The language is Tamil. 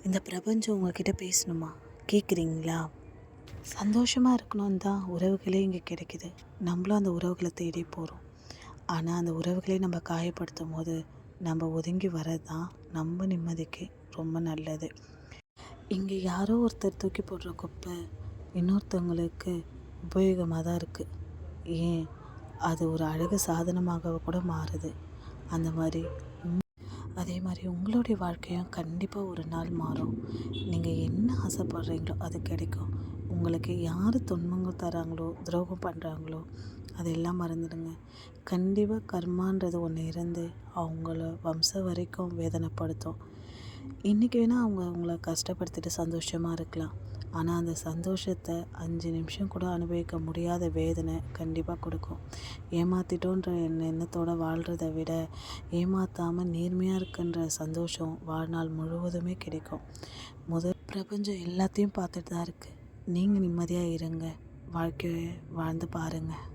இந்த பிரபஞ்சம் உங்ககிட்ட பேசணுமா? கேட்குறீங்களா? சந்தோஷமாக இருக்கணும்னு தான் உறவுகளே இங்கே கிடைக்குது. நம்மளும் அந்த உறவுகளை தேடி போகிறோம். ஆனால் அந்த உறவுகளே நம்ம காயப்படுத்தும் போது நம்ம ஒதுங்கி வர்றது தான் நம்ம நிம்மதிக்கு ரொம்ப நல்லது. இங்கே யாரோ ஒருத்தர் தூக்கி போடுற குப்பை இன்னொருத்தவங்களுக்கு உபயோகமாக தான் இருக்குது. ஏன், அது ஒரு அழகு சாதனமாக கூட மாறுது. அந்த மாதிரி அதே மாதிரி உங்களுடைய வாழ்க்கையும் கண்டிப்பாக ஒரு நாள் மாறும். நீங்கள் என்ன ஆசைப்படுறீங்களோ அது கிடைக்கும். உங்களுக்கு யார் துன்பங்கள் தராங்களோ, துரோகம் பண்ணுறாங்களோ அதெல்லாம் மறந்துடுங்க. கண்டிப்பாக கர்மான்றது ஒன்று இருந்து அவங்கள வம்சம் வரைக்கும் வேதனைப்படுத்தும். இன்றைக்கி வேணால் அவங்க அவங்கள கஷ்டப்படுத்திட்டு சந்தோஷமாக இருக்கலாம். ஆனால் அந்த சந்தோஷத்தை 5 நிமிஷம் கூட அனுபவிக்க முடியாத வேதனை கண்டிப்பாக கொடுக்கும். ஏமாற்றிட்டோன்ற எண்ணத்தோடு வாழ்கிறத விட ஏமாற்றாமல் நேர்மையாக இருக்குன்ற சந்தோஷம் வாழ்நாள் முழுவதுமே கிடைக்கும். பிரபஞ்சம் எல்லாத்தையும் பார்த்துட்டு தான் இருக்குது. நீங்கள் நிம்மதியாக இருங்க. வாழ்க்கையை வாழ்ந்து பாருங்கள்.